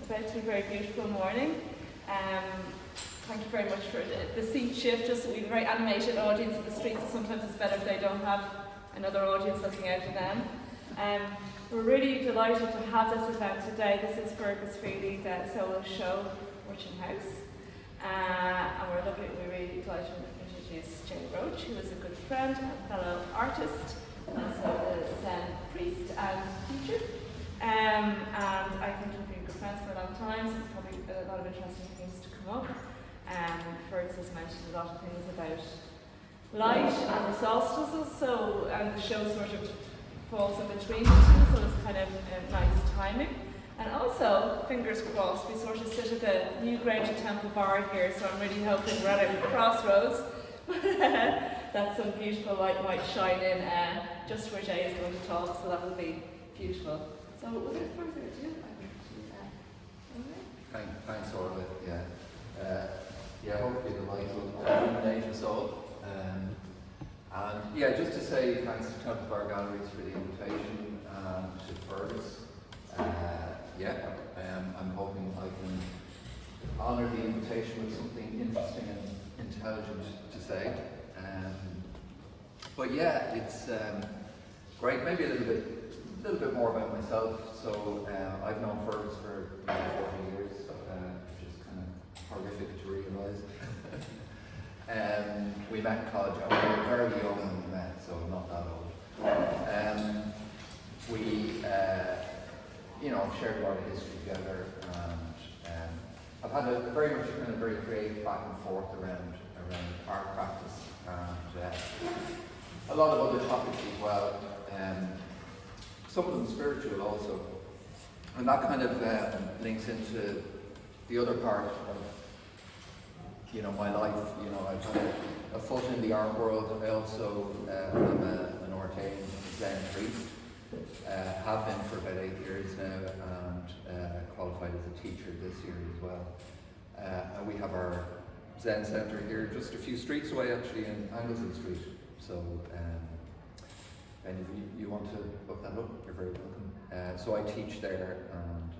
about to be a very beautiful morning. Thank you very much for the seat shift, just so we have a very animated audience in the streets, so sometimes it's better if they don't have another audience looking out at them. We're really delighted to have this event today. This is Fergus Feehyly's solo show, Watching House. And we're really delighted to introduce Jane Roche, who is a good friend and fellow artist, and also a Zen priest and teacher. And I think we've been good friends for a long time, so there's probably a lot of interesting things to come up. Fergus has mentioned a lot of things about light and the solstices, and the show sort of falls in between the two, so it's kind of nice timing. And also, fingers crossed, we sort of sit at the New Granger Temple bar here, so I'm really hoping we're at a crossroads that some beautiful light might shine in just where Jay is going to talk, so that will be beautiful. So without further ado, Thanks, Orla. Hopefully the light will illuminate us all. Just to say thanks to Temple Bar Galleries for the invitation and to Fergus. I'm hoping I can honour the invitation with something interesting and intelligent to say. It's great. Maybe a little bit more about myself. So I've known Fergus for 40 years, which is kind of horrific to realise. We met in college, and we were very young when we met, so not that old. I've shared a lot of history together, and I've had a very creative back and forth around art practice, and a lot of other topics as well. Some of them spiritual also, and that kind of links into the other part of my life. I've had a foot in the art world. I also am an ordained Zen priest. Have been for about 8 years now, and qualified as a teacher this year as well. And we have our Zen Centre here, just a few streets away, actually, in Anglesey Street. So, if you want to look that up, you're very welcome. So I teach there, and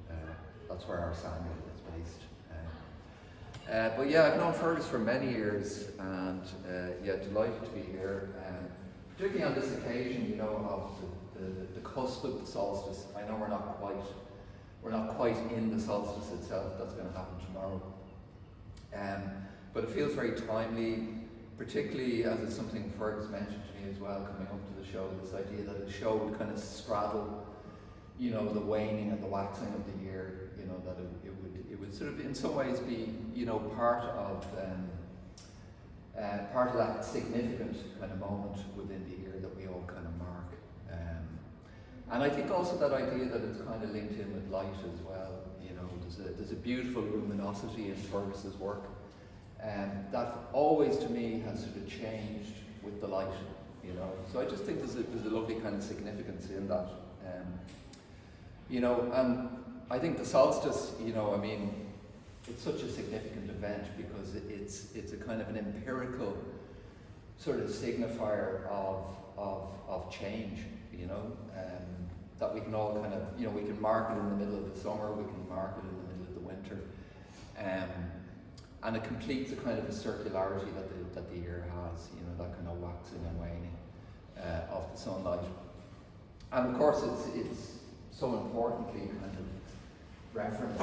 that's where our Samuel is based. I've known Fergus for many years, and delighted to be here. Particularly on this occasion, of the cusp of the solstice. I know we're not quite in the solstice itself. That's going to happen tomorrow. But it feels very timely, particularly as it's something Fergus mentioned to me as well, coming up to the show. This idea that the show would kind of straddle, the waning and the waxing of the year. That it would sort of, in some ways, be part of that significant kind of moment within the year that we all kind of mark. And I think also that idea that it's kind of linked in with light as well. There's a beautiful luminosity in Fergus's work, that always to me has sort of changed with the light. So I just think there's a lovely kind of significance in that. And I think the solstice, it's such a significant event because it's a kind of an empirical sort of signifier of change, that we can all kind of, we can mark it in the middle of the summer, we can mark it in the middle of the winter, and it completes a kind of a circularity that the year has, that kind of waxing and waning of the sunlight. And of course it's so importantly kind of referenced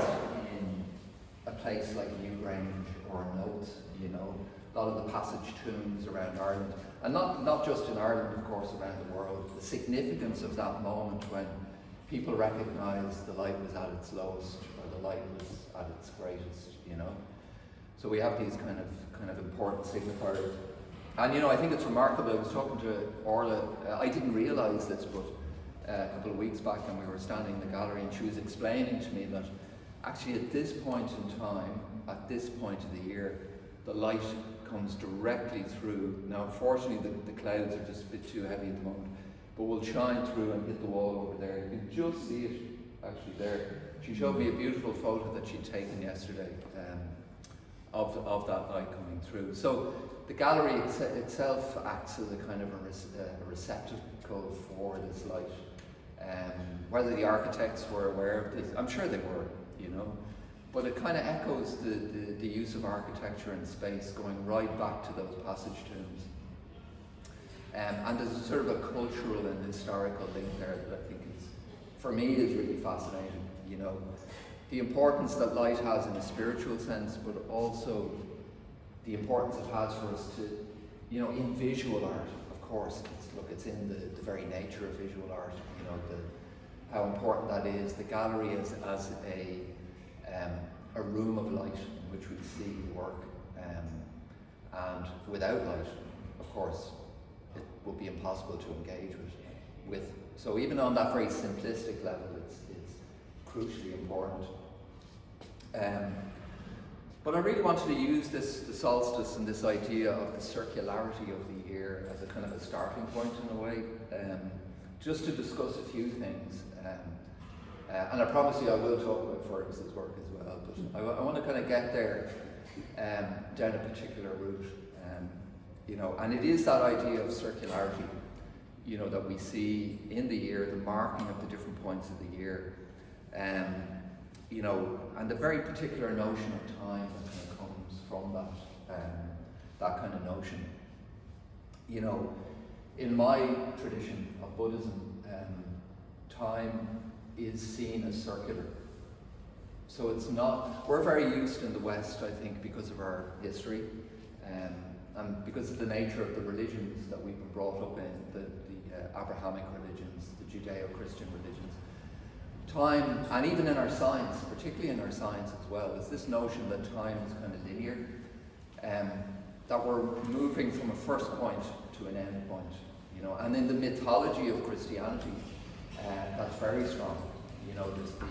in a place like Newgrange or Notes, a lot of the passage tunes around Ireland, and not just in Ireland, of course, around the world. The significance of that moment when people recognised the light was at its lowest, or the light was at its greatest, So we have these kind of important signifiers, and I think it's remarkable. I was talking to Orla. I didn't realise this, but a couple of weeks back, and we were standing in the gallery, and she was explaining to me that actually at this point in time, at this point of the year, the light comes directly through. Now, unfortunately, the clouds are just a bit too heavy at the moment, but will shine through and hit the wall over there. You can just see it actually there. She showed me a beautiful photo that she'd taken yesterday of that light coming through. So the gallery itself acts as a kind of a receptacle for this light. Whether the architects were aware of this, I'm sure they were, But it kind of echoes the use of architecture and space, going right back to those passage tombs. And there's a sort of a cultural and historical link there that I think is, for me, is really fascinating. The importance that light has in a spiritual sense, but also the importance it has for us to, in visual art, of course. It's in the very nature of visual art, how important that is. The gallery is as a room of light in which we see work, and without light, of course, it would be impossible to engage with. So even on that very simplistic level, it's crucially important. But I really wanted to use the solstice and this idea of the circularity of the year as a kind of a starting point in a way, just to discuss a few things. And I promise you I will talk about Fergus's work as well, but I want to kind of get there down a particular route. And it is that idea of circularity, that we see in the year, the marking of the different points of the year. And the very particular notion of time that kind of comes from that kind of notion. In my tradition of Buddhism, time is seen as circular. So it's not, we're very used in the West, I think, because of our history, and because of the nature of the religions that we've been brought up in, the Abrahamic religions, the Judeo-Christian religions. Time, and even in our science, particularly in our science as well, is this notion that time is kind of linear, that we're moving from a first point to an end point, and in the mythology of Christianity, that's very strong. There's the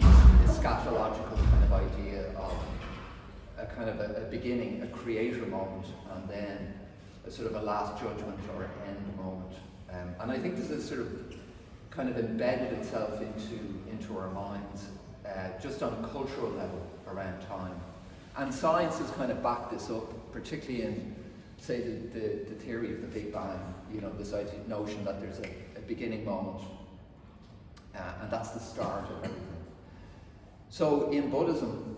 eschatological kind of idea of a kind of a beginning, a creator moment, and then a sort of a last judgment or end moment. And I think this is sort of kind of embedded itself into our minds, just on a cultural level around time. And science has kind of backed this up, particularly in, say, the theory of the Big Bang, this notion that there's a beginning moment, and that's the start of everything. So in Buddhism,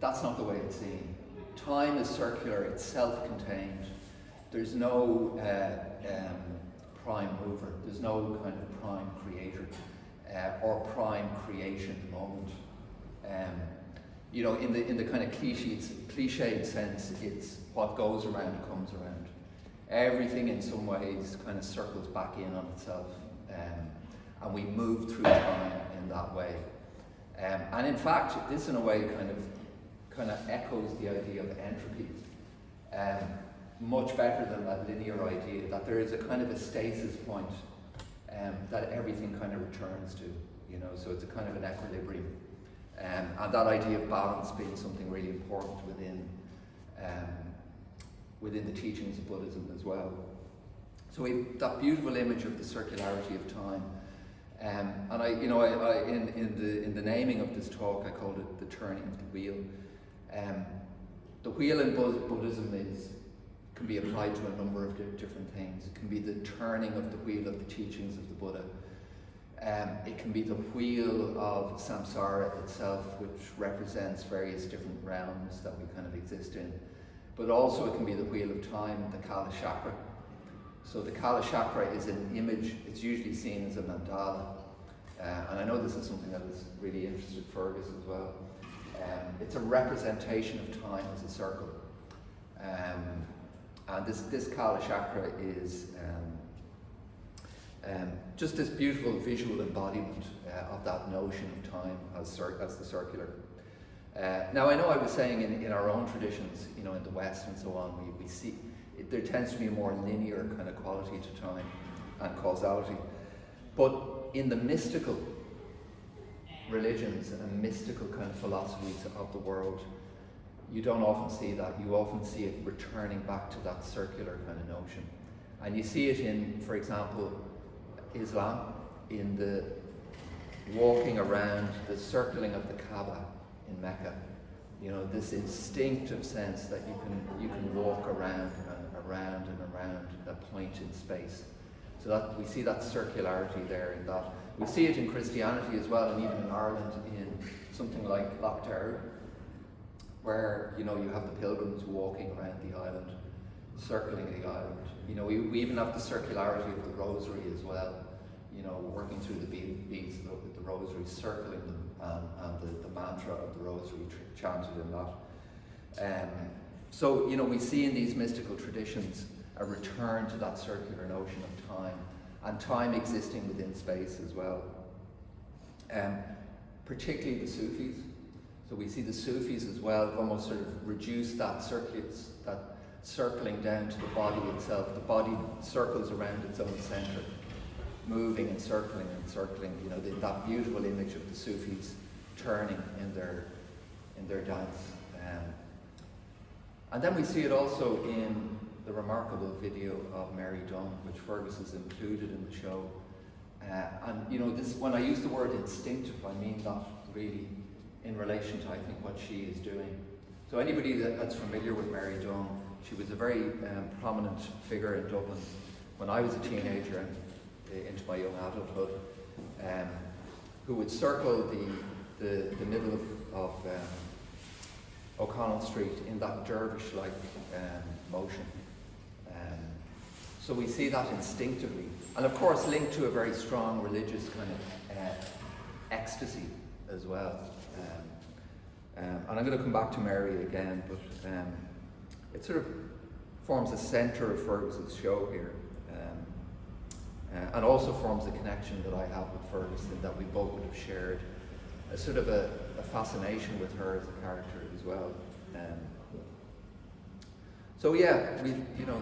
that's not the way it's seen. Time is circular, it's self-contained. There's no prime mover, there's no kind of prime creator or prime creation moment. In the kind of cliched sense, it's what goes around comes around. Everything in some ways kind of circles back in on itself, and we move through time in that way. And in fact, this in a way kind of echoes the idea of entropy. Much better than that linear idea, that there is a kind of a stasis point that everything kind of returns to, so it's a kind of an equilibrium. And that idea of balance being something really important within the teachings of Buddhism as well. So we have that beautiful image of the circularity of time. And I in the naming of this talk, I called it the turning of the wheel. The wheel in Buddhism can be applied to a number of different things. It can be the turning of the wheel of the teachings of the Buddha. It can be the wheel of samsara itself, which represents various different realms that we kind of exist in. But also it can be the wheel of time, the Kala Chakra. So the Kala Chakra is an image, it's usually seen as a mandala. And I know this is something that has really interested Fergus as well. It's a representation of time as a circle. And this Kala Chakra is just this beautiful visual embodiment of that notion of time as the circular. Now I know I was saying in our own traditions, in the West and so on, we see there tends to be a more linear kind of quality to time and causality. But in the mystical religions and mystical kind of philosophies of the world, you don't often see that. You often see it returning back to that circular kind of notion. And you see it in, for example, Islam, in the walking around, the circling of the Kaaba in Mecca. This instinctive sense that you can walk around and around and around a point in space. So that we see that circularity there in that. We see it in Christianity as well, and even in Ireland something like Loch Derry, where you have the pilgrims walking around the island, circling the island. We even have the circularity of the rosary as well. Working through the beads with the rosary, circling them, and the mantra of the rosary chanted in that. So we see in these mystical traditions a return to that circular notion of time, and time existing within space as well. Particularly the Sufis. So we see the Sufis as well have almost sort of reduced that circling down to the body itself. The body circles around its own centre, moving and circling, that beautiful image of the Sufis turning in their dance. And then we see it also in the remarkable video of Mary Dunn, which Fergus has included in the show. This, when I use the word instinctive, I mean that really in relation to, I think, what she is doing. So anybody that's familiar with Mary Dunn, she was a very prominent figure in Dublin when I was a teenager and into my young adulthood, who would circle the middle of O'Connell Street in that dervish-like motion. So we see that instinctively, and of course linked to a very strong religious kind of ecstasy as well. And I'm going to come back to Mary again, but it sort of forms the centre of Fergus's show here, and also forms the connection that I have with Fergus, in that we both would have shared a sort of a fascination with her as a character as well. So yeah,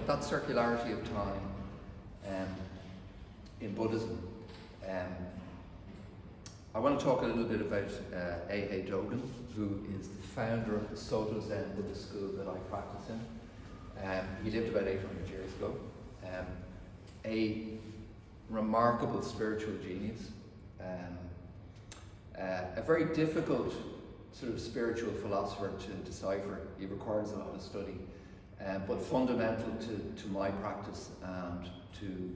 that circularity of time in Buddhism. I want to talk a little bit about Hōdo, who is the founder of the Hōdo Zen Buddhist school that I practice in. He lived about 800 years ago. A remarkable spiritual genius. A very difficult sort of spiritual philosopher to decipher. He requires a lot of study, but fundamental to my practice and to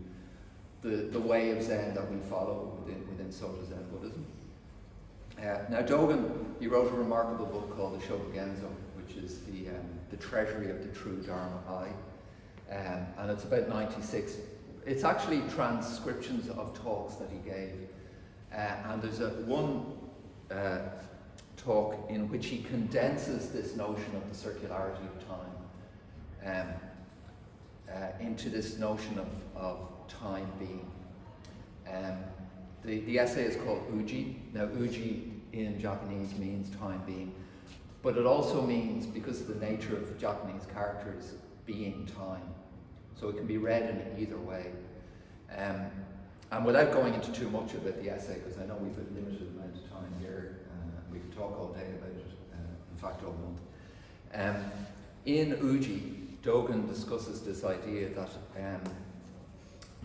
the way of Zen that we follow within Hōdo Zen Buddhism. Now Dogen, he wrote a remarkable book called the Shobogenzo, which is the treasury of the true Dharma Eye, and it's about 96. It's actually transcriptions of talks that he gave, and there's one talk in which he condenses this notion of the circularity of time into this notion of time being. The essay is called Uji. Now Uji in Japanese means time being, but it also means, because of the nature of Japanese characters, being time. So it can be read in either way. And without going into too much of it, the essay, because I know we've a limited amount of time here, we could talk all day about it, in fact all month. In Uji, Dogen discusses this idea that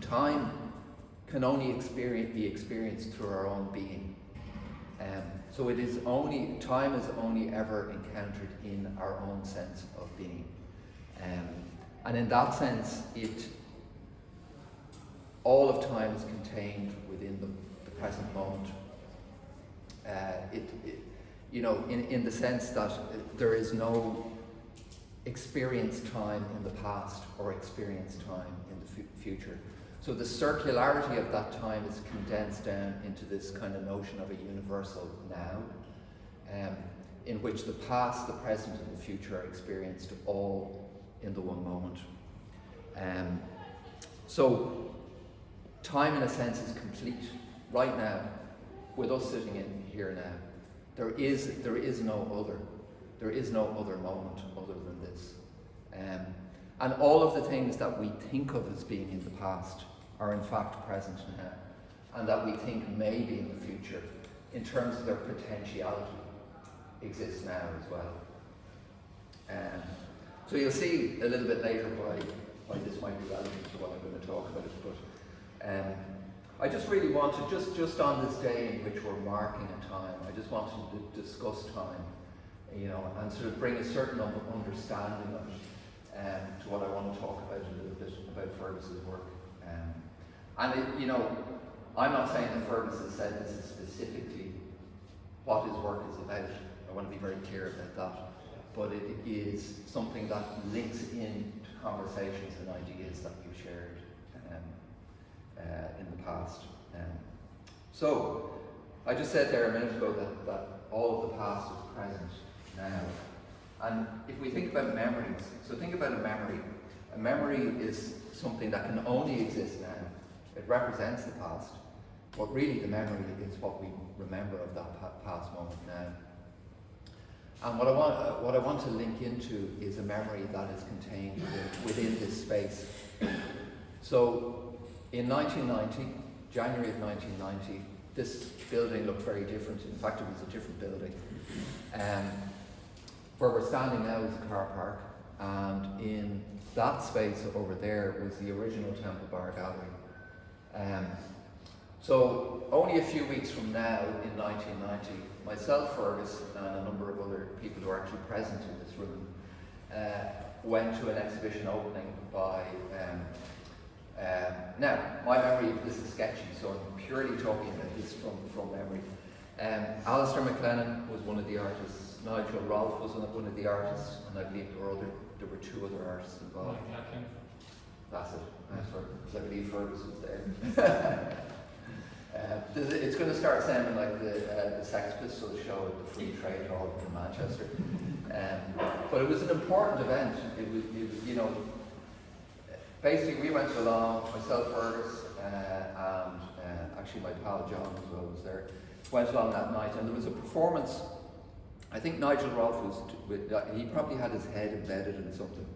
time can only be experienced through our own being. So time is only ever encountered in our own sense of being. And in that sense, all of time is contained within the present moment. In the sense that there is no experienced time in the past or experienced time in the future. So the circularity of that time is condensed down into this kind of notion of a universal now, in which the past, the present, and the future are experienced all in the one moment. So time, in a sense, is complete right now, with us sitting in here now. There is no other moment other than this. And all of the things that we think of as being in the past are in fact present now, and that we think may be in the future, in terms of their potentiality, exists now as well. So you'll see a little bit later why this might be relevant to what I'm going to talk about, but I just really wanted, just on this day in which we're marking a time, I just wanted to discuss time, and sort of bring a certain understanding of it, to what I want to talk about a little bit about Fergus's work. I'm not saying that Fergus has said this is specifically what his work is about. I want to be very clear about that. But it is something that links in to conversations and ideas that we've shared in the past. So, I just said there a minute ago that all of the past is present now. And if we think about memories, so think about a memory. A memory is something that can only exist now. It represents the past, but really the memory is what we remember of that past moment now. And what I want to link into is a memory that is contained within this space. So, in 1990, January of 1990, this building looked very different. In fact, it was a different building. Where we're standing now is a car park, and in that space over there was the original Temple Bar Gallery. So only a few weeks from now, in 1990, myself, Fergus, and a number of other people who are actually present in this room went to an exhibition opening by now, my memory of this is sketchy, so I'm purely talking about this from memory. Alistair McLennan was one of the artists, Nigel Rolfe was one of the artists, and I believe there were two other artists involved. That's it, because I believe Fergus was there. It's going to start sounding like the Sex Pistols show at the Free Trade Hall in Manchester. But it was an important event. It was you know, basically we went along, myself, Fergus, and actually my pal John as well was there, went along that night, and there was a performance. I think Nigel Rolfe he probably had his head embedded in something,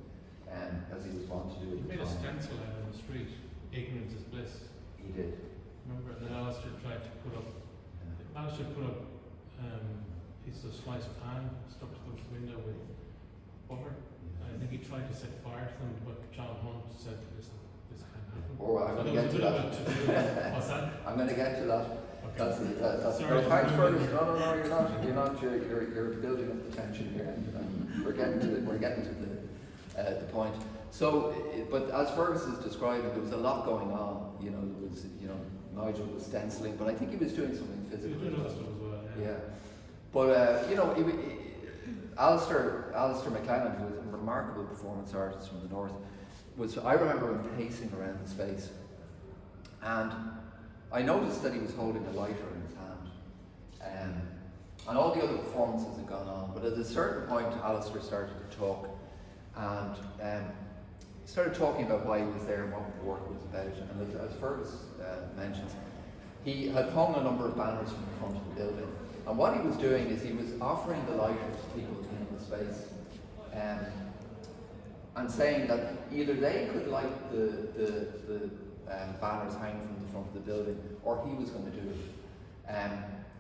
as he was wont to do. He made a stencil out on the street, "Ignorance is bliss." He did. Remember, and then Alistair tried to put up, pieces of sliced pan stuck to the window with butter. I think he tried to set fire to them, but John Hunt said this can't happen. Oh, I'm going to get to that. What's that? I'm going to get to that. Okay. That's Sorry, no, thanks, Fergus. No, you're not. You're building up the tension here, and we're getting to the point. So, but as Fergus is describing, there was a lot going on. You know, there was, Nigel was stenciling, but I think he was doing something physical. He was doing other stuff as well. Yeah. But Alistair McLennan, who was a remarkable performance artist from the north, I remember him pacing around the space, and I noticed that he was holding a lighter in his hand. And all the other performances had gone on, but at a certain point Alistair started to talk, and started talking about why he was there and what the work was about. And as Fergus mentions, he had hung a number of banners from the front of the building, and what he was doing is he was offering the lighter to people in the space, and saying that either they could light the banners hanging from the front of the building, or he was going to do it.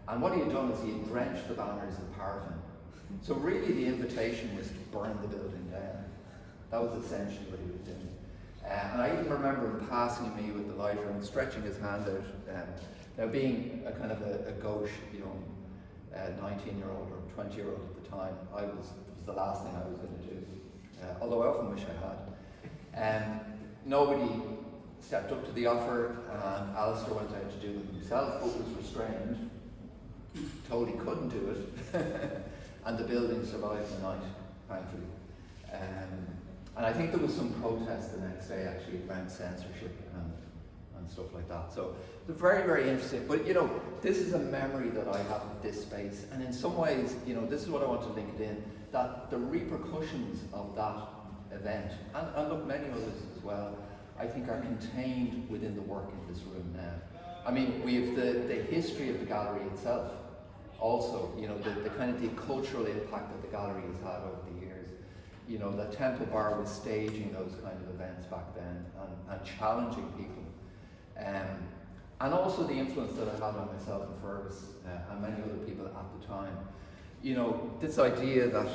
And what he had done is he had drenched the banners in paraffin. So really the invitation was to burn the building down. That was essentially what he was doing. And I even remember him passing me with the lighter and stretching his hand out. Now being a kind of a gauche, 19-year-old or 20-year-old at the time, it was the last thing I was going to do. Although I often wish I had. Nobody stepped up to the offer, and Alistair went out to do it himself, but was restrained, told he couldn't do it, and the building survived the night, thankfully. And I think there was some protest the next day actually around censorship and stuff like that. So it's very, very interesting. But this is a memory that I have of this space, and in some ways, this is what I want to link it in, that the repercussions of that event, and look, many others as well, I think are contained within the work in this room now. I mean, we have the history of the gallery itself, also, the kind of the cultural impact that the gallery has had over the years. That Temple Bar was staging those kind of events back then and challenging people. And also the influence that I had on myself and Fergus and many other people at the time. This idea that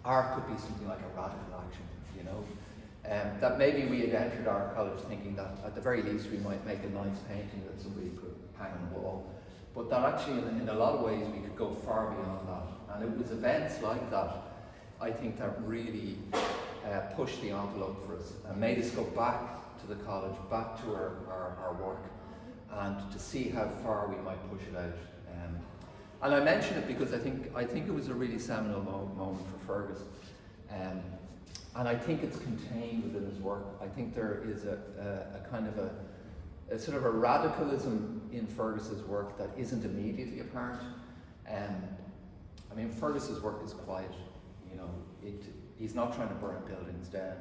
art could be something like a radical action, that maybe we had entered art college thinking that at the very least we might make a nice painting that somebody could hang on the wall, but that actually in a lot of ways we could go far beyond that. And it was events like that, I think, that really pushed the envelope for us and made us go back to the college, back to our work, and to see how far we might push it out. And I mention it because I think it was a really seminal moment for Fergus. And I think it's contained within his work. I think there is a kind of a sort of a radicalism in Fergus's work that isn't immediately apparent. I mean, Fergus's work is quiet, you know, he's not trying to burn buildings down.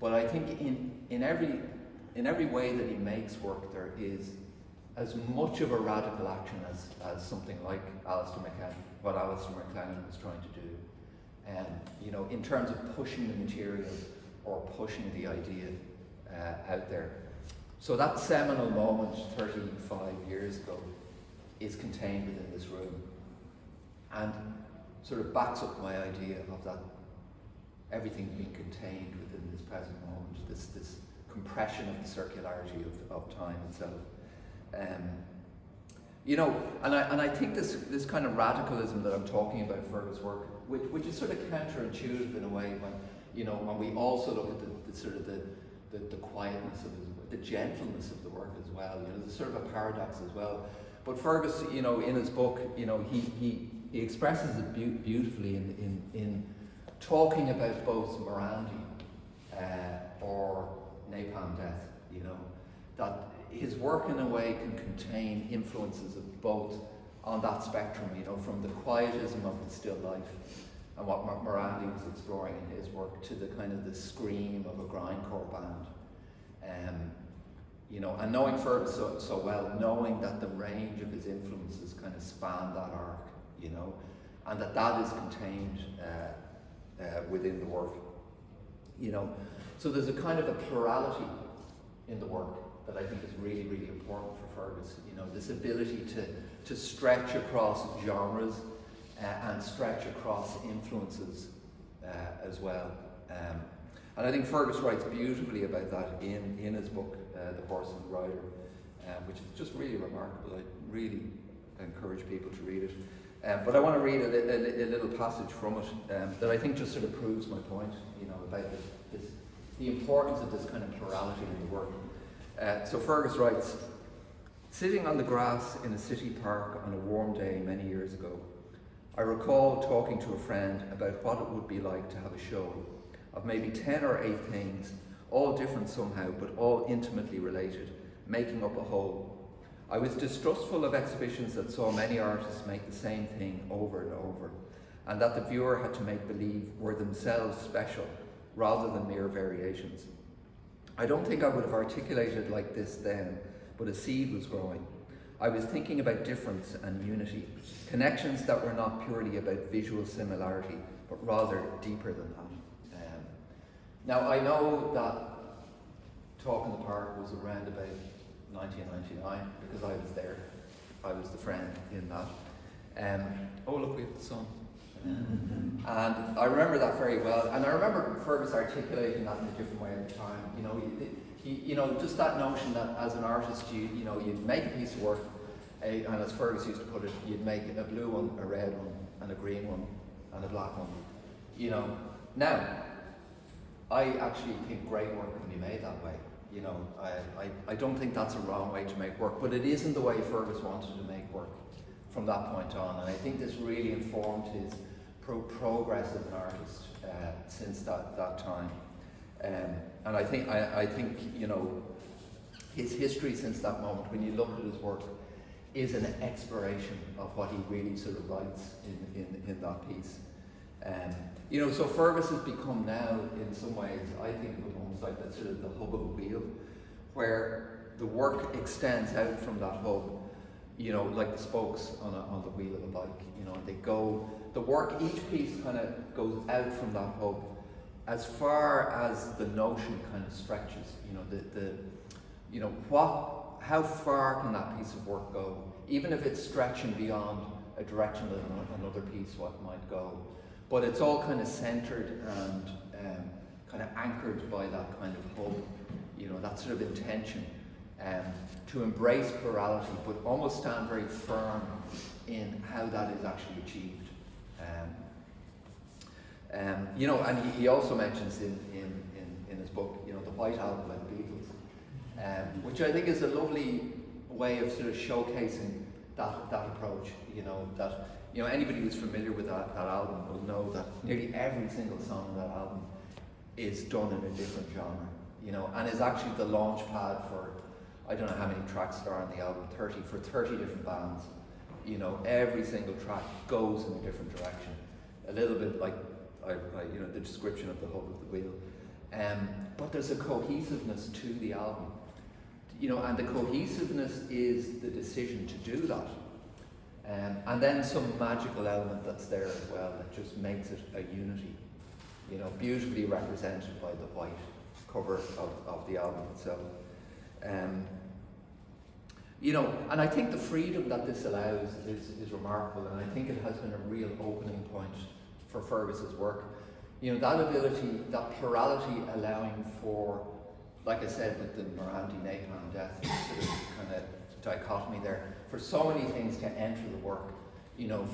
But I think in every way that he makes work, there is as much of a radical action as something like what Alistair MacLennan was trying to do. You know, in terms of pushing the material or pushing the idea out there. So that seminal moment 35 years ago is contained within this room and sort of backs up my idea of that everything being contained within this present moment, this compression of the circularity of time itself. You know, and I think this kind of radicalism that I'm talking about in Fergus' work, which is sort of counterintuitive in a way when we also look at the sort of the quietness of the gentleness of the work as well. You know, there's sort of a paradox as well. But Fergus, you know, in his book, you know, he expresses it beautifully in talking about both morality or napalm death. You know, that his work in a way can contain influences of both on that spectrum, you know, from the quietism of the still life and what Morandi was exploring in his work to the kind of the scream of a grindcore band. You know, and knowing Fergus so well, knowing that the range of his influences kind of span that arc, you know, and that is contained within the work, you know. So there's a kind of a plurality in the work that I think is really, really important for Fergus. You know, this ability to stretch across genres and stretch across influences as well. And I think Fergus writes beautifully about that in his book, The Horse and the Rider, which is just really remarkable. I really encourage people to read it. But I want to read a little passage from it that I think just sort of proves my point, you know, about the importance of this kind of plurality in the work. So Fergus writes, "Sitting on the grass in a city park on a warm day many years ago, I recall talking to a friend about what it would be like to have a show of maybe 10 or 8 things, all different somehow, but all intimately related, making up a whole. I was distrustful of exhibitions that saw many artists make the same thing over and over, and that the viewer had to make believe were themselves special, rather than mere variations. I don't think I would have articulated like this then, but a seed was growing. I was thinking about difference and unity, connections that were not purely about visual similarity, but rather deeper than that." Now, I know that Talk in the Park was around about 1999, because I was there. I was the friend in that. Oh, look, we have the sun. And I remember that very well. And I remember Fergus articulating that in a different way at the time. You know, you know, just that notion that as an artist, you know, you'd make a piece of work, and as Fergus used to put it, you'd make a blue one, a red one, and a green one, and a black one. You know, now, I actually think great work can be made that way. You know, I don't think that's a wrong way to make work, but it isn't the way Fergus wanted to make work from that point on. And I think this really informed his progress as an artist since that time. And I think you know, his history since that moment, when you look at his work, is an exploration of what he really sort of writes in that piece. You know, so Fergus has become now, in some ways, I think of almost like that sort of the hub of a wheel, where the work extends out from that hub, you know, like the spokes on the wheel of a bike, you know, and they go, the work, each piece kind of goes out from that hub as far as the notion kind of stretches, you know, you know, how far can that piece of work go, even if it's stretching beyond a direction that another piece might go. But it's all kind of centered and kind of anchored by that kind of hub, you know, that sort of intention to embrace plurality, but almost stand very firm in how that is actually achieved. You know, and he also mentions in his book, you know, the White Album by the Beatles, which I think is a lovely way of sort of showcasing that approach. Anybody who's familiar with that album will know that nearly every single song on that album is done in a different genre, and is actually the launch pad for, I don't know how many tracks there are on the album, 30 different bands. Every single track goes in a different direction. A little bit like, the description of the hub of the wheel. But there's a cohesiveness to the album. And the cohesiveness is the decision to do that. And then some magical element that's there as well that just makes it a unity. Beautifully represented by the white cover of the album itself. And I think the freedom that this allows is remarkable, and I think it has been a real opening point for Fergus's work. That ability, that plurality allowing for, like I said, with the Morandi napalm death sort of kind of dichotomy there, for so many things to enter the work,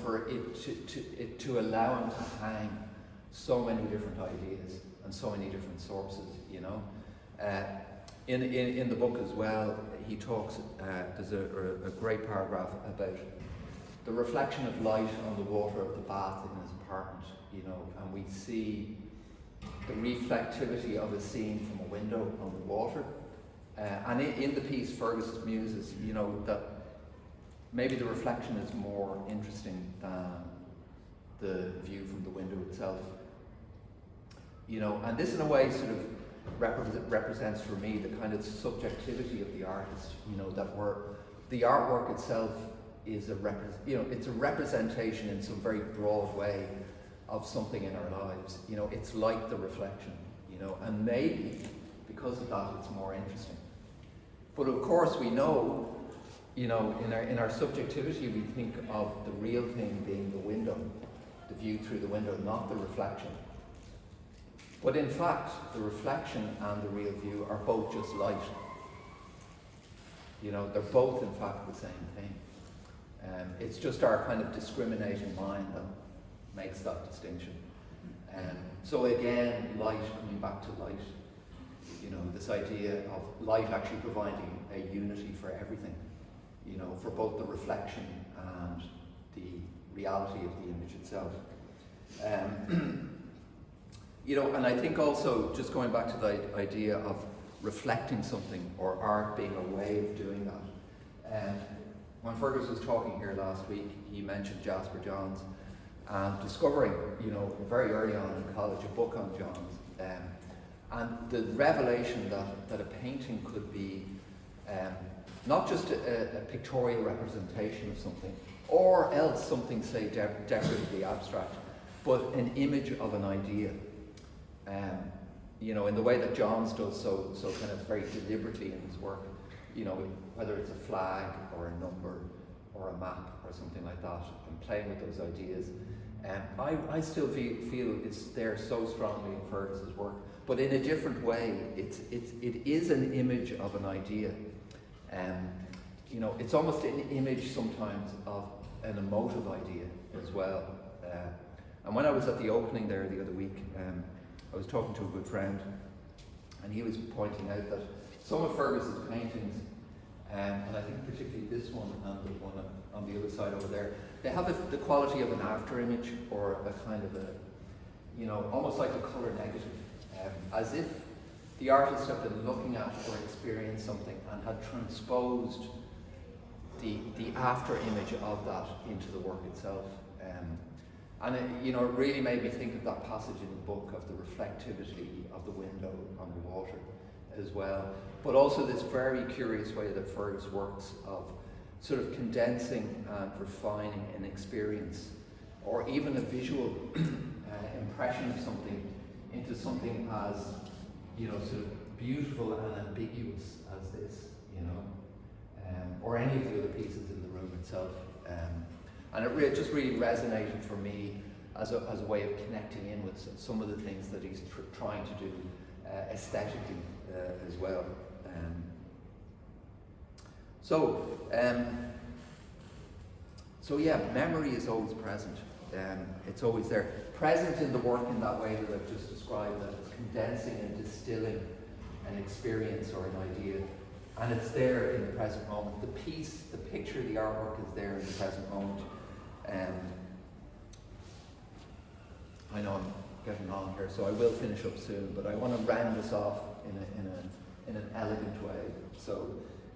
for it to allow him to hang so many different ideas and so many different sources, In the book as well, he talks, there's a great paragraph about the reflection of light on the water of the bath in his apartment, and we see the reflectivity of a scene from a window on the water. And in the piece, Fergus muses, that maybe the reflection is more interesting than the view from the window itself. And this in a way sort of represents for me the kind of subjectivity of the artist, that the artwork itself is it's a representation in some very broad way of something in our lives. It's like the reflection, and maybe because of that it's more interesting. But of course we know, in our subjectivity we think of the real thing being the window, the view through the window, not the reflection. But in fact, the reflection and the real view are both just light. They're both in fact the same thing. It's just our kind of discriminating mind that makes that distinction. So again, light, coming back to light, this idea of light actually providing a unity for everything, for both the reflection and the reality of the image itself. And I think also, just going back to the idea of reflecting something or art being a way of doing that. When Fergus was talking here last week, he mentioned Jasper Johns and discovering, very early on in college, a book on Johns. And the revelation that a painting could be not just a pictorial representation of something, or else something, say, decoratively abstract, but an image of an idea. In the way that Johns does so kind of very deliberately in his work, whether it's a flag or a number or a map or something like that, and playing with those ideas. I still feel it's there so strongly in Fergus's work, but in a different way. It is an image of an idea. It's almost an image sometimes of an emotive idea as well. And when I was at the opening there the other week, I was talking to a good friend, and he was pointing out that some of Fergus's paintings, and I think particularly this one and the one on the other side over there, they have the quality of an after image, or a kind of almost like a colour negative, as if the artist had been looking at or experienced something and had transposed the after image of that into the work itself. And it really made me think of that passage in the book of the reflectivity of the window on the water as well. But also this very curious way that Fergus works of sort of condensing and refining an experience, or even a visual impression of something, into something as, sort of beautiful and ambiguous as this, or any of the other pieces in the room itself. And it just really resonated for me as a way of connecting in with some of the things that he's trying to do aesthetically as well. So yeah, memory is always present. It's always there. Present in the work in that way that I've just described, that it's condensing and distilling an experience or an idea, And it's there in the present moment. The piece, the picture, the artwork is there in the present moment. I know I'm getting on here, so I will finish up soon, but I want to round this off in an elegant way. So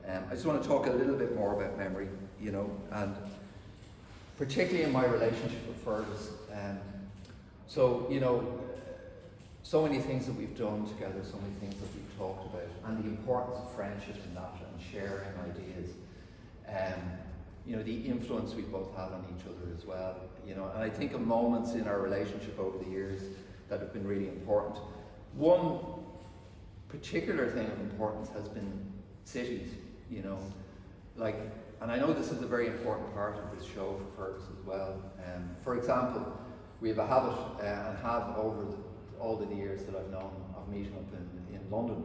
I just want to talk a little bit more about memory, you know, and particularly in my relationship with Fergus. So, you know, so many things that we've done together, so many things that we've talked about, and the importance of friendship in that, and sharing ideas. You know, the influence we both had on each other as well. You know, and I think of moments in our relationship over the years that have been really important. One particular thing of importance has been cities. You know, like, and I know this is a very important part of this show for Fergus as well. For example, we have a habit and have over all the years that I've known of meeting up in London.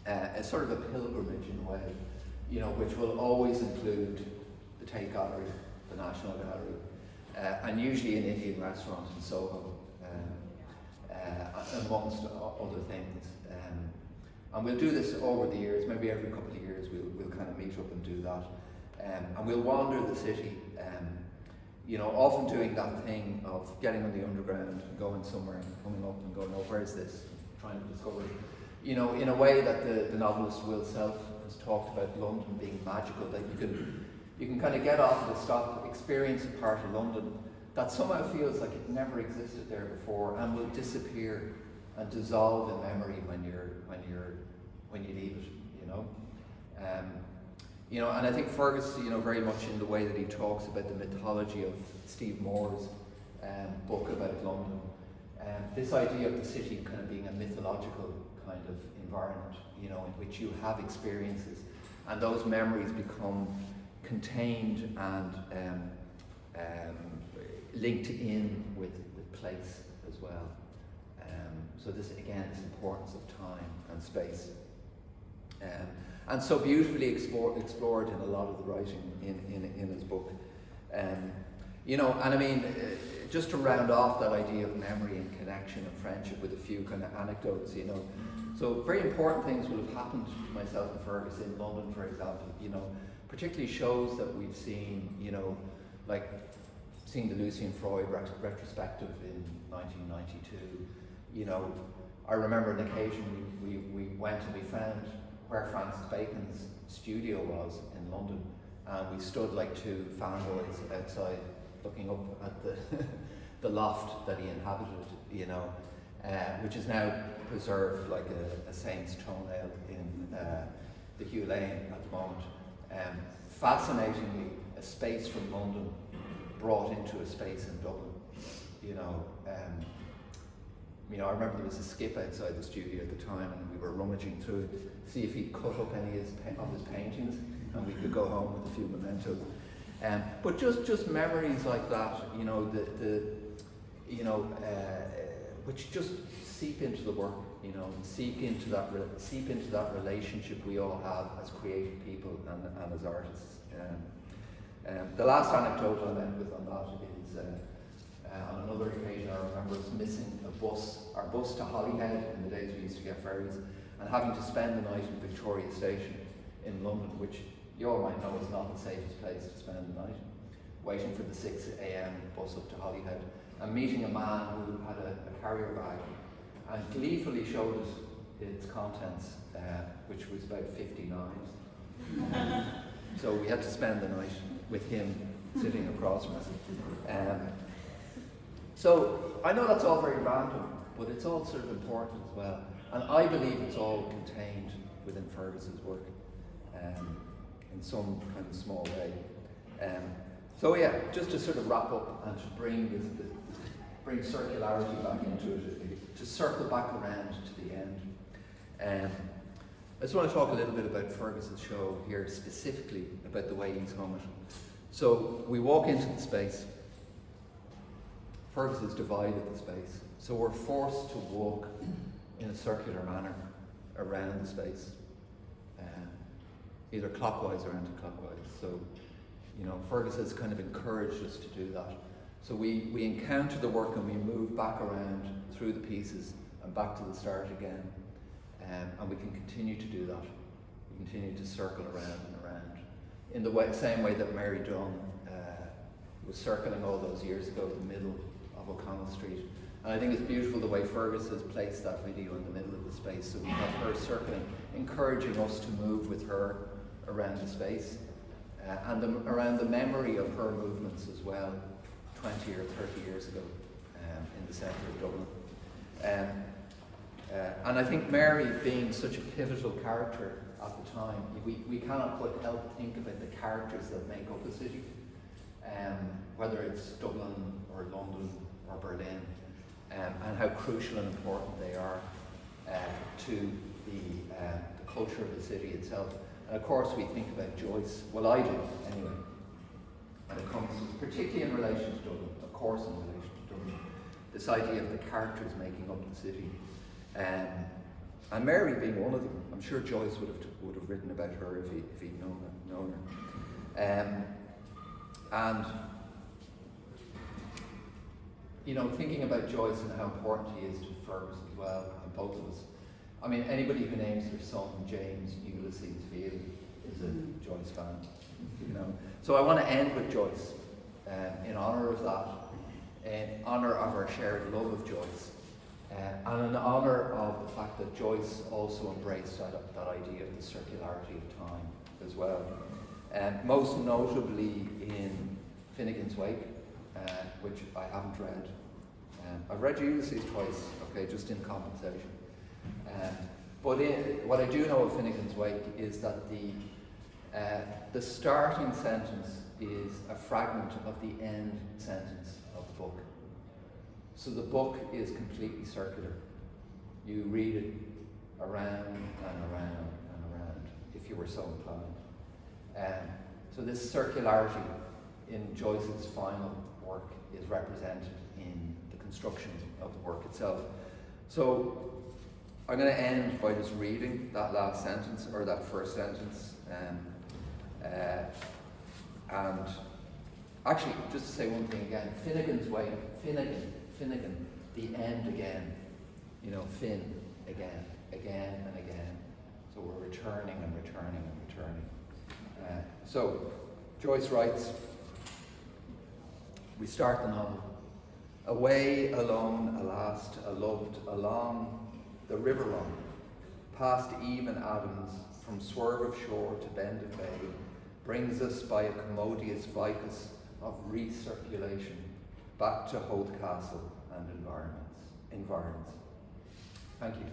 It's sort of a pilgrimage in a way, you know, which will always include the Tate Gallery, the National Gallery, and usually an Indian restaurant in Soho, amongst other things. And we'll do this over the years, maybe every couple of years we'll kind of meet up and do that. And we'll wander the city, you know, often doing that thing of getting on the underground and going somewhere and coming up and going, oh, where's this? Trying to discover it. You know, in a way that the novelist Will Self has talked about London being magical, that you can kind of get off at a stop, experience a part of London that somehow feels like it never existed there before and will disappear and dissolve in memory when you leave it, you know. You know, and I think Fergus, you know, very much in the way that he talks about the mythology of Steve Moore's book about London, this idea of the city kind of being a mythological kind of environment, you know, in which you have experiences and those memories become contained and linked in with place as well. So this again is importance of time and space. And so beautifully explored in a lot of the writing in his book. You know, and I mean, just to round off that idea of memory and connection and friendship with a few kind of anecdotes, you know. So very important things will have happened to myself and Fergus in London, for example, you know, particularly shows that we've seen, you know, like seeing the Lucian Freud retrospective in 1992, you know. I remember an occasion we went and we found where Francis Bacon's studio was in London, and we stood like two fanboys outside looking up at the loft that he inhabited, you know, which is now preserved like a saint's toenail in the Hugh Lane at the moment. Fascinatingly, a space from London brought into a space in Dublin, you know. You know, I remember there was a skip outside the studio at the time, and we were rummaging through it to see if he'd cut up any of his paintings, and we could go home with a few mementos. But just memories like that, you know, which just seep into the work, you know, seep into that relationship we all have as creative people and as artists. The last anecdote I'll end with on that is. On another occasion, I remember us missing our bus to Holyhead in the days we used to get ferries, and having to spend the night in Victoria Station in London, which you all might know is not the safest place to spend the night, waiting for the 6 a.m. bus up to Holyhead, and meeting a man who had a carrier bag, and gleefully showed us its contents, which was about 50 knives. So we had to spend the night with him sitting across from us. So I know that's all very random, but it's all sort of important as well. And I believe it's all contained within Fergus's work in some kind of small way. So yeah, just to sort of wrap up and to bring bring circularity back into it, to circle back around to the end. I just want to talk a little bit about Fergus's show here, specifically about the way he's hung it. So we walk into the space. Fergus has divided the space, so we're forced to walk in a circular manner around the space, either clockwise or anti-clockwise. So, you know, Fergus has kind of encouraged us to do that. So we encounter the work and we move back around through the pieces and back to the start again, and we can continue to do that. continue to circle around and around. In the same way that Mary Dunn was circling all those years ago in the middle of O'Connell Street. And I think it's beautiful the way Fergus has placed that video in the middle of the space. So we have her circling, encouraging us to move with her around the space. And around the memory of her movements as well, 20 or 30 years ago in the centre of Dublin. And I think Mary, being such a pivotal character at the time, we cannot but help think about the characters that make up a city, whether it's Dublin or London or Berlin, and how crucial and important they are to the culture of the city itself. And of course we think about Joyce, well I do anyway, when it comes, particularly in relation to Dublin, of course in relation to Dublin, this idea of the characters making up the city. And Mary being one of them. I'm sure Joyce would have written about her if he'd known her. And you know, thinking about Joyce and how important he is to Fergus as well, and both of us. I mean, anybody who names their son James Ulysses Feehily is a Joyce fan, you know. So I want to end with Joyce, in honour of that, in honour of our shared love of Joyce, and in honour of the fact that Joyce also embraced that idea of the circularity of time as well. Most notably in Finnegan's Wake, which I haven't read. I've read Ulysses twice, okay, just in compensation. But what I do know of Finnegan's Wake is that the starting sentence is a fragment of the end sentence of the book. So the book is completely circular. You read it around and around and around, if you were so inclined. So this circularity in Joyce's final work is represented in the construction of the work itself. So I'm going to end by just reading that last sentence, or that first sentence. And actually, just to say one thing again, Finnegan's Wake, Finnegan, the end again. You know, Finn, again and again. So we're returning and returning and returning. So Joyce writes, we start the novel. Away, alone, alast, aloved, along the river run, past Eve and Adams, from swerve of shore to bend of bay, brings us by a commodious vicus of recirculation back to Hōdo Castle and environs. Thank you.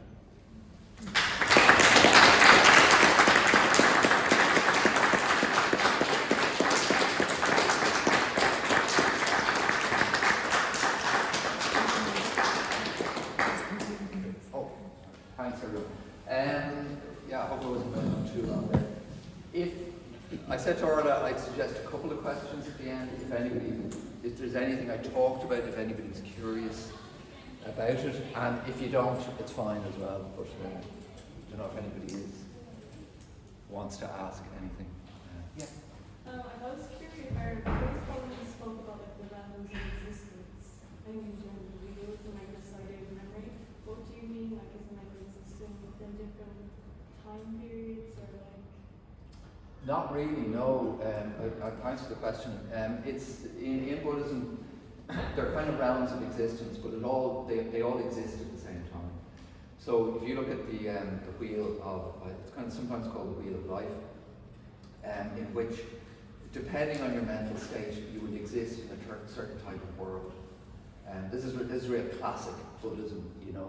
Thanks everyone. Yeah, I hope I wasn't going on too long there. If I said to Orla, I'd suggest a couple of questions at the end, if there's anything I talked about, if anybody's curious about it, and if you don't, it's fine as well, but I don't know if anybody wants to ask anything. Yeah. I was curious, I always probably spoke about like the realms of existence, I mean during the videos and like this idea of memory. What do you mean, like, is it like existing within different time periods, or like? Not really, no. Thanks for the question. It's in Buddhism, they're kind of realms of existence, but they all exist at the same time. So if you look at the wheel of, it's kind of sometimes called the wheel of life, in which, depending on your mental state, you would exist in a certain type of world. This is real classic Buddhism, you know.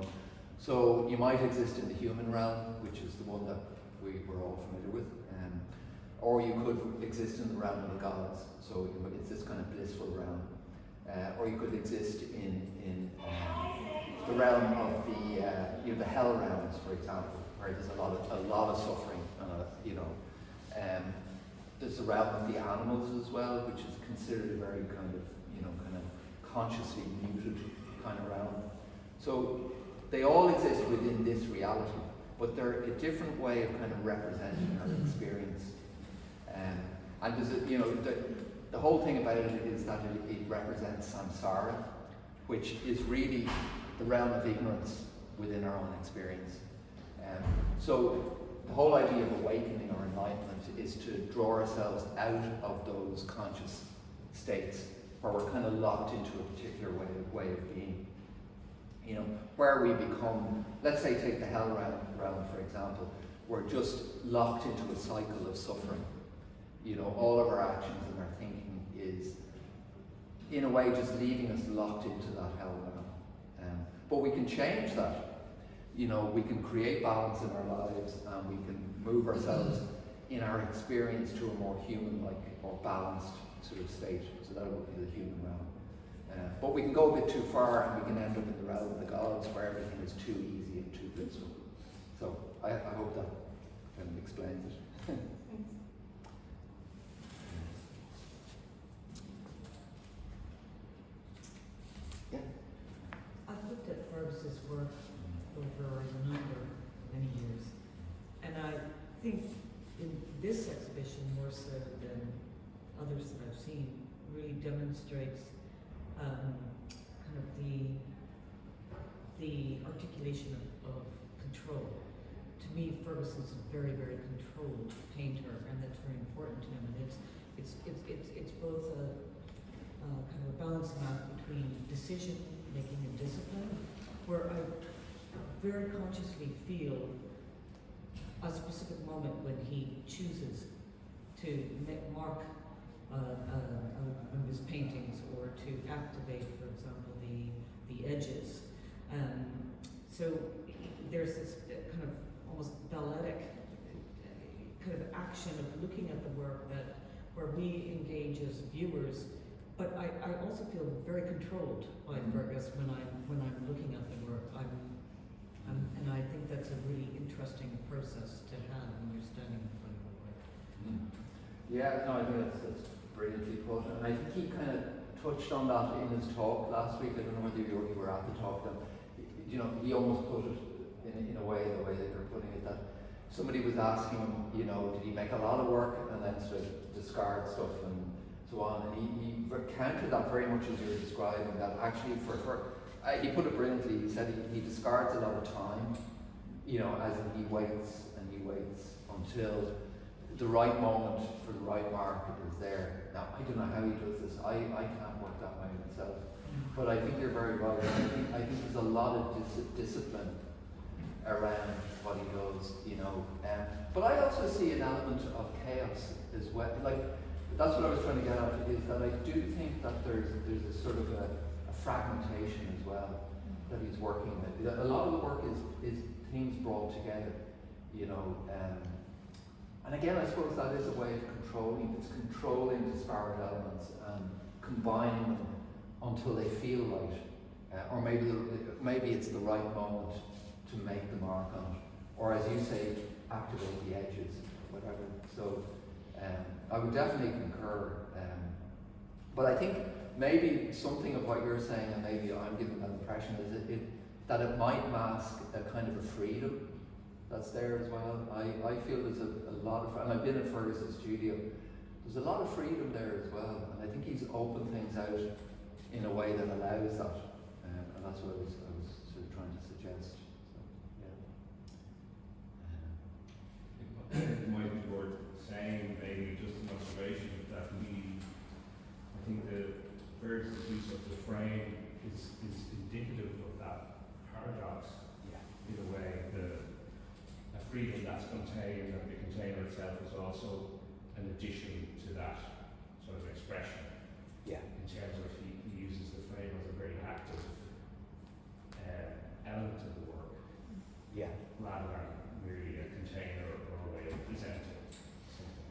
So you might exist in the human realm, which is the one that we're all familiar with, or you could exist in the realm of the gods. So it's this kind of blissful realm, or you could exist in the realm of the hell realms, for example, where there's a lot of suffering, There's the realm of the animals as well, which is considered a very kind of consciously muted kind of realm. So they all exist within this reality, but they're a different way of kind of representing our experience. And there's the whole thing about it is that it represents samsara, which is really the realm of ignorance within our own experience. So the whole idea of awakening or enlightenment is to draw ourselves out of those conscious states where we're kind of locked into a particular way of being. You know, where we become, let's say take the hell realm for example, we're just locked into a cycle of suffering. You know, all of our actions and our thinking is, in a way, just leaving us locked into that hell realm. But we can change that. You know, we can create balance in our lives, and we can move ourselves in our experience to a more human-like or balanced sort of state. So that would be the human realm. But we can go a bit too far, and we can end up in the realm of the gods, where everything is too easy and too blissful. So I hope that kind of explains it. Thanks. Yeah. I've looked at Fergus's work over many years, and I think in this exhibition, more so than others that I've seen, really demonstrates kind of the articulation of control. To me, Fergus is a very, very controlled painter, and that's very important to him. And it's both a kind of a balancing act between decision making and discipline, where I very consciously feel a specific moment when he chooses to mark one of his paintings, or to activate, for example, the edges. So there's this kind of almost balletic kind of action of looking at the work that where we engage as viewers. But I also feel very controlled by Fergus when I'm looking at the work. And I think that's a really interesting process to have when you're standing in front of the work. Yeah, no, I think that's brilliantly put. And I think he kind of touched on that in his talk last week. I don't know whether you were at the talk then. You know, he almost put it in a way, the way that they're putting it, that somebody was asking him, you know, did he make a lot of work and then sort of discard stuff and so on. And he countered that very much as you were describing, that actually he put it brilliantly. He said he discards a lot of time, you know, as in he waits until the right moment for the right market is there. Now, I don't know how he does this. I can't work that way myself. But I think you're very right. I think there's a lot of discipline around what he does, you know. But I also see an element of chaos as well. Like, that's what I was trying to get at, is that I do think that there's a sort of a fragmentation as well that he's working with. A lot of the work is themes brought together, you know. And again, I suppose that is a way of controlling. It's controlling disparate elements and combining them until they feel right. Or maybe it's the right moment to make the mark on it. Or as you say, activate the edges, whatever. So I would definitely concur. But I think maybe something of what you're saying, and maybe I'm giving that impression, is that it might mask a kind of a freedom that's there as well. I feel there's a lot of, and I've been in Fergus's studio, there's a lot of freedom there as well. And I think he's opened things out in a way that allows that. And that's what I was sort of trying to suggest. So, yeah. It might be worth saying, maybe just an observation, that I think the Fergus's use of the frame is indicative of that paradox. Yeah. In a way, the freedom that's contained, and the container itself is also an addition to that sort of expression. Yeah. In terms of he uses the frame as a very active element of the work. Yeah. Rather than merely a container or a way of presenting something.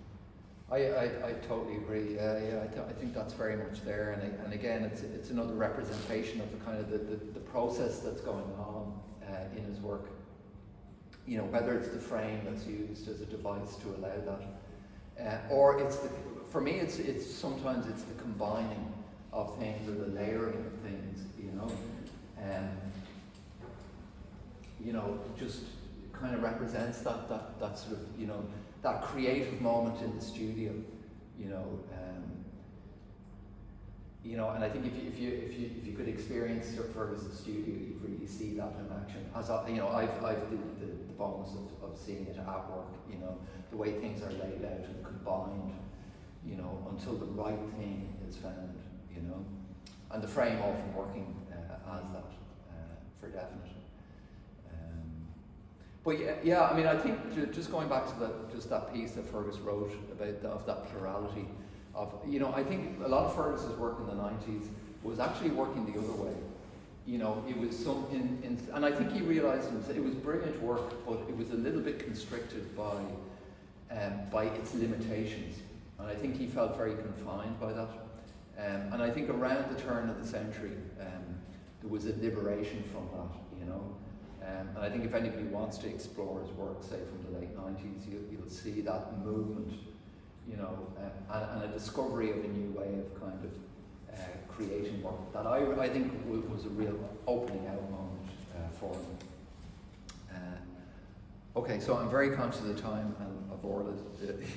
I totally agree. I think that's very much there. And again, it's another representation of the kind of the process that's going on in his work. You know, whether it's the frame that's used as a device to allow that, or for me, it's sometimes it's the combining of things, or the layering of things. You know, just kind of represents that sort of, you know, that creative moment in the studio. You know, you know, and I think if you could experience Fergus's studio, you'd really see that in action. As you know, I've the bonus of seeing it at work. You know, the way things are laid out and combined. You know, until the right thing is found. You know, and the frame often working as that for definite. But yeah, I mean, I think just going back to that piece that Fergus wrote about that plurality of, you know, I think a lot of Fergus's work in the 90s was actually working the other way. You know, it was and I think he realised it was brilliant work, but it was a little bit constricted by its limitations, and I think he felt very confined by that. And I think around the turn of the century, there was a liberation from that, you know. And I think if anybody wants to explore his work, say from the late 90s, you'll see that movement, you know, and a discovery of a new way of kind of creating work that I think was a real opening out moment for him. Okay, so I'm very conscious of the time, and I've ordered,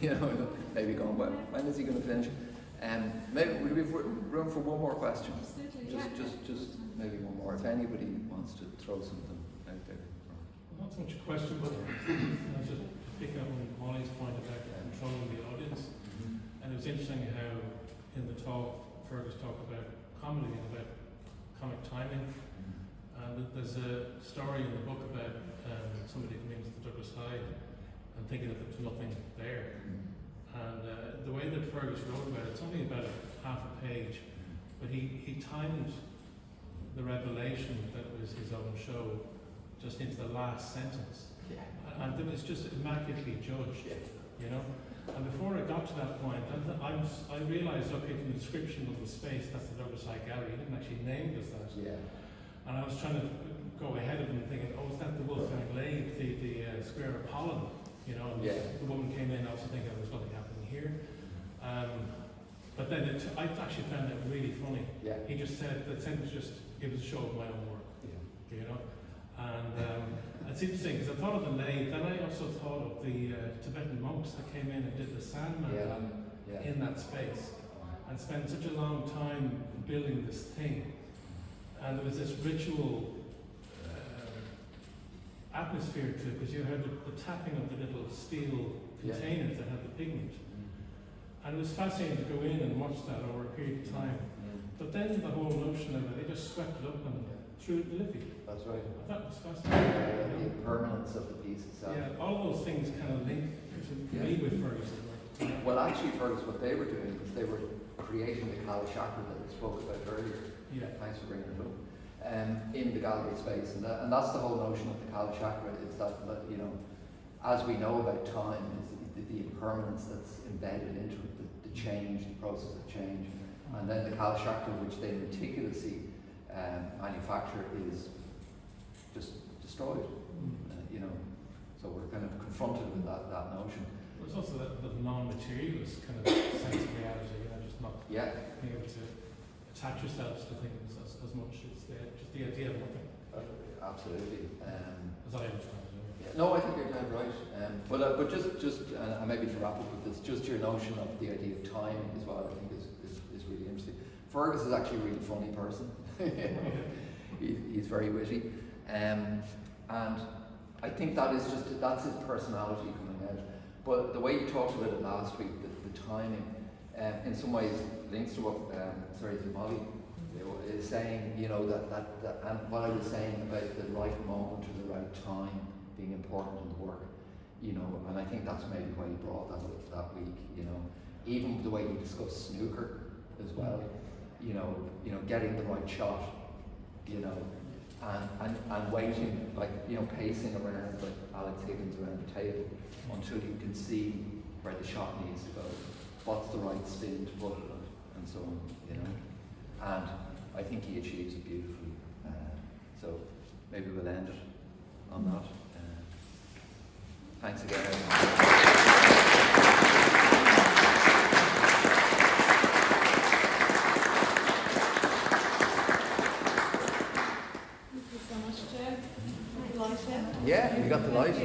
you know, maybe going, when is he going to finish? Maybe would we have room for one more question? Just maybe one more. If anybody wants to throw something out there. Not so much a question, but I was just picking up on Molly's point about controlling the audience. And it was interesting how in the talk, Fergus talked about comedy and about comic timing. And there's a story in the book about somebody coming into the Douglas Hyde and thinking that there was nothing there. And the way that Fergus wrote about it, it's only about half a page, but he timed the revelation that was his own show just into the last sentence. Yeah. And it was just immaculately judged, you know. And before I got to that point, I realised, okay, from the description of the space, that's the Douglas Hyde Gallery. He didn't actually name it as that. Yeah. And I was trying to go ahead of him thinking, oh, is that the Wolfgang Glade, the Square of Holland? You know, and the woman came in also thinking there was nothing happening here. But then I actually found it really funny. Yeah. He just said, that sentence just, it was a show of my own work. Yeah. You know? And it's interesting because I thought of the Lade, then I also thought of the Tibetan monks that came in and did the Sandman in that space and spent such a long time building this thing. And there was this ritual atmosphere to it because you heard the tapping of the little steel containers that had the pigment. And it was fascinating to go in and watch that over a period of time. But then the whole notion of it, they just swept it up and threw it in the Liffey. That's right. That was fascinating. The impermanence of the piece itself. Yeah, all those things kind of link for me with Fergus's work. Well, actually, Fergus, what they were doing was they were creating the Kala Chakra that we spoke about earlier. Yeah. Thanks for bringing it up. In the gallery space, and that's the whole notion of the Kala Chakra. Is that, you know, as we know about time, is the impermanence that's embedded into it, the change, the process of change, and then the Kala Chakra, which they meticulously manufacture, is just destroyed. You know, so we're kind of confronted with that notion. There's also that non-materialist kind of sense of reality, you know, just not being able to attach yourselves to things as much. It's just the idea of nothing. Absolutely. As I understand it. No, I think you're dead right. But just and maybe to wrap up with this, just your notion of the idea of timing as well, I think is really interesting. Fergus is actually a really funny person. He's very witty, and I think that's his personality coming out. But the way you talked about it last week, the timing, in some ways links to what Molly is saying. You know that and what I was saying about the right moment or the right time being important in the work. You know, and I think that's maybe why he brought that up that week. You know, even the way he discussed snooker as well. You know, getting the right shot. You know, and waiting, like, you know, pacing around like Alex Higgins around the table until you can see where the shot needs to go, what's the right spin to put it on, and so on. You know, and I think he achieves it beautifully. So maybe we'll end it on that. Thanks again. Thank you so much, Chair. Yeah, you got the light.